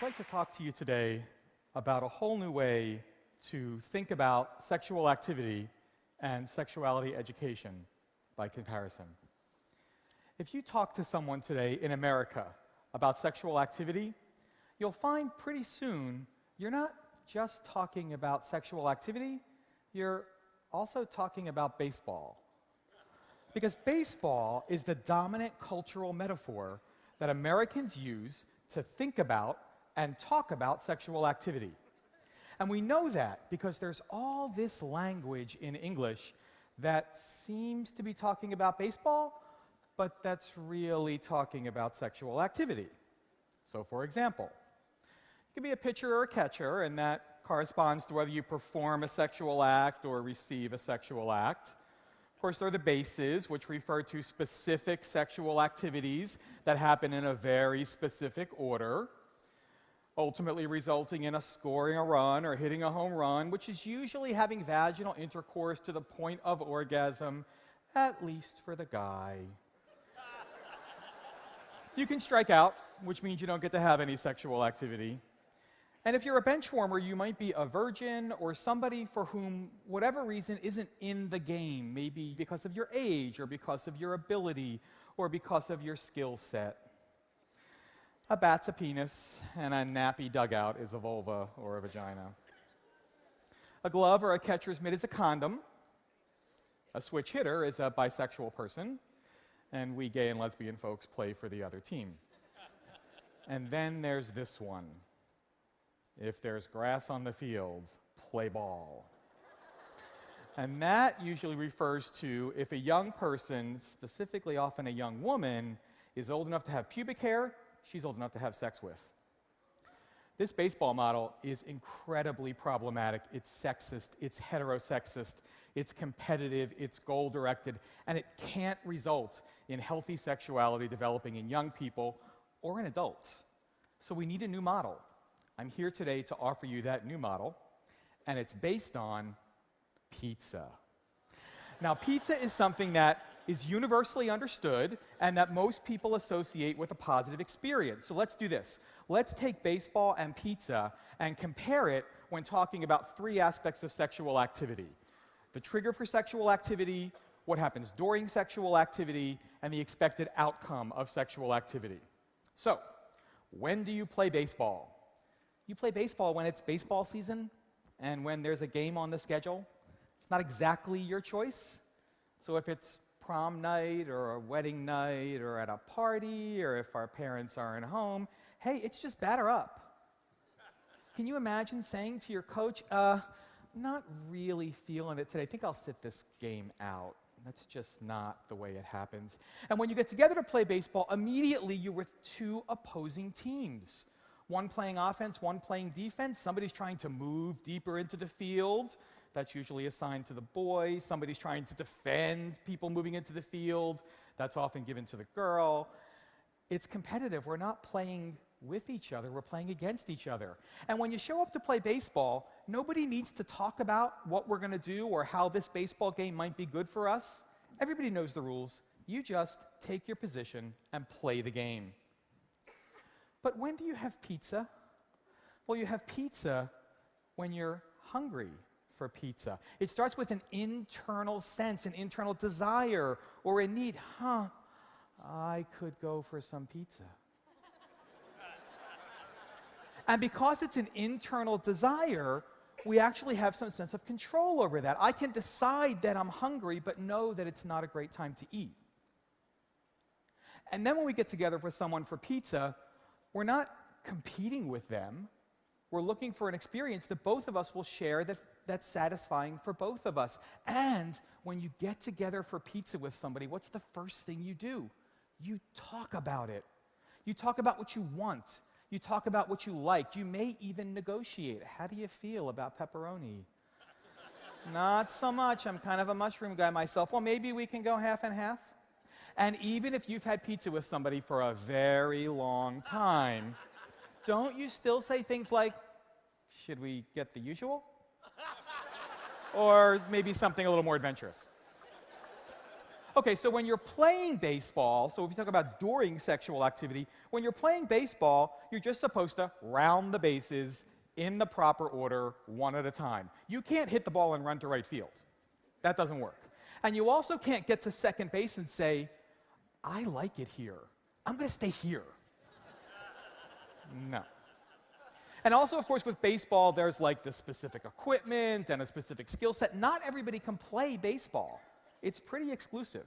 I'd like to talk to you today about a whole new way to think about sexual activity and sexuality education by comparison. If you talk to someone today in America about sexual activity, you'll find pretty soon you're not just talking about sexual activity, you're also talking about baseball. Because baseball is the dominant cultural metaphor that Americans use to think about and talk about sexual activity. And we know that because there's all this language in English that seems to be talking about baseball, but that's really talking about sexual activity. So, for example, it could be a pitcher or a catcher, and that corresponds to whether you perform a sexual act or receive a sexual act. Of course, there are the bases, which refer to specific sexual activities that happen in a very specific order, ultimately resulting in us scoring a run or hitting a home run, which is usually having vaginal intercourse to the point of orgasm, at least for the guy. You can strike out, which means you don't get to have any sexual activity. And if you're a bench warmer, you might be a virgin or somebody for whom whatever reason isn't in the game, maybe because of your age or because of your ability or because of your skill set. A bat's a penis, and a nappy dugout is a vulva or a vagina. A glove or a catcher's mitt is a condom. A switch hitter is a bisexual person, and we gay and lesbian folks play for the other team. And then there's this one. If there's grass on the field, play ball. And that usually refers to if a young person, specifically often a young woman, is old enough to have pubic hair, she's old enough to have sex with. This baseball model is incredibly problematic. It's sexist, it's heterosexist, it's competitive, it's goal-directed, and it can't result in healthy sexuality developing in young people or in adults. So we need a new model. I'm here today to offer you that new model, and it's based on pizza. Now, pizza is something that is universally understood and that most people associate with a positive experience. So let's do this. Let's take baseball and pizza and compare it when talking about three aspects of sexual activity: the trigger for sexual activity, what happens during sexual activity, and the expected outcome of sexual activity. So, when do you play baseball? You play baseball when it's baseball season and when there's a game on the schedule. It's not exactly your choice. So if it's prom night or a wedding night or at a party or if our parents aren't home, hey, it's just batter up. Can you imagine saying to your coach, not really feeling it today. I think I'll sit this game out. That's just not the way it happens. And when you get together to play baseball, immediately you're with two opposing teams. One playing offense, one playing defense. Somebody's trying to move deeper into the field. That's usually assigned to the boy. Somebody's trying to defend people moving into the field. That's often given to the girl. It's competitive. We're not playing with each other. We're playing against each other. And when you show up to play baseball, nobody needs to talk about what we're going to do or how this baseball game might be good for us. Everybody knows the rules. You just take your position and play the game. But when do you have pizza? Well, you have pizza when you're hungry for pizza. It starts with an internal sense, an internal desire, or a need. I could go for some pizza. And because it's an internal desire, we actually have some sense of control over that. I can decide that I'm hungry, but know that it's not a great time to eat. And then when we get together with someone for pizza, we're not competing with them. We're looking for an experience that both of us will share that's satisfying for both of us. And when you get together for pizza with somebody, what's the first thing you do? You talk about it. You talk about what you want. You talk about what you like. You may even negotiate. How do you feel about pepperoni? Not so much. I'm kind of a mushroom guy myself. Well, maybe we can go half and half. And even if you've had pizza with somebody for a very long time, don't you still say things like, should we get the usual? Or maybe something a little more adventurous. Okay, so when you're playing baseball, so if you talk about during sexual activity, when you're playing baseball, you're just supposed to round the bases in the proper order, one at a time. You can't hit the ball and run to right field. That doesn't work. And you also can't get to second base and say, I like it here. I'm going to stay here. No. And also, of course, with baseball, there's like the specific equipment and a specific skill set. Not everybody can play baseball. It's pretty exclusive.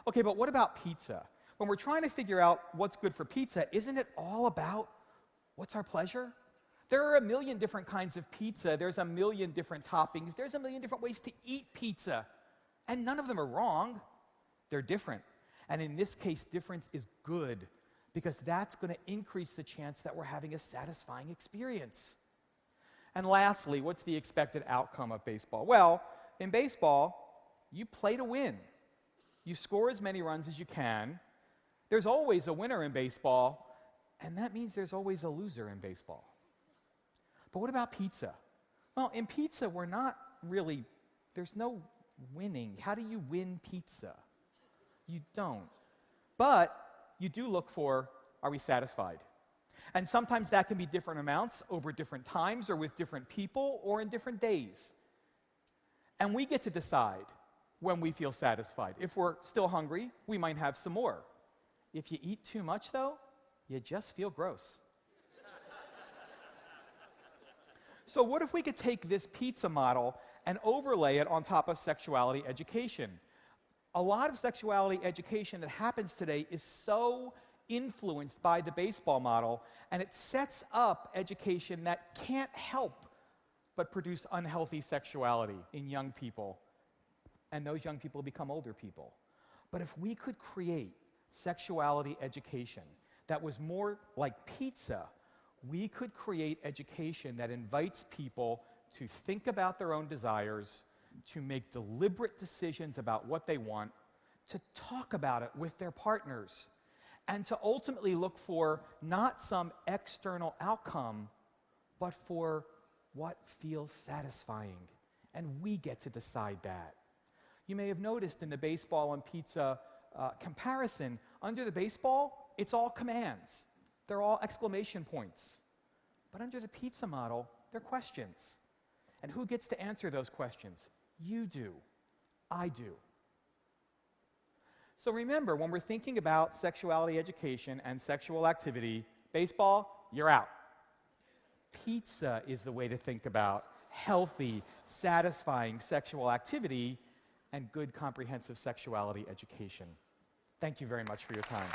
Okay, but what about pizza? When we're trying to figure out what's good for pizza, isn't it all about what's our pleasure? There are a million different kinds of pizza. There's a million different toppings. There's a million different ways to eat pizza. And none of them are wrong. They're different. And in this case, difference is good because that's going to increase the chance that we're having a satisfying experience. And lastly, what's the expected outcome of baseball? Well, in baseball, you play to win. You score as many runs as you can. There's always a winner in baseball, and that means there's always a loser in baseball. But what about pizza? Well, in pizza, we're not really, there's no winning. How do you win pizza? You don't. But you do look for, are we satisfied? And sometimes that can be different amounts over different times or with different people or in different days. And we get to decide when we feel satisfied. If we're still hungry, we might have some more. If you eat too much, though, you just feel gross. So what if we could take this pizza model and overlay it on top of sexuality education? A lot of sexuality education that happens today is so influenced by the baseball model, and it sets up education that can't help but produce unhealthy sexuality in young people. And those young people become older people. But if we could create sexuality education that was more like pizza, we could create education that invites people to think about their own desires, to make deliberate decisions about what they want, to talk about it with their partners, and to ultimately look for not some external outcome, but for what feels satisfying. And we get to decide that. You may have noticed in the baseball and pizza comparison, under the baseball, it's all commands. They're all exclamation points. But under the pizza model, they're questions. And who gets to answer those questions? You do. I do. So remember, when we're thinking about sexuality education and sexual activity, baseball, you're out. Pizza is the way to think about healthy, satisfying sexual activity and good comprehensive sexuality education. Thank you very much for your time.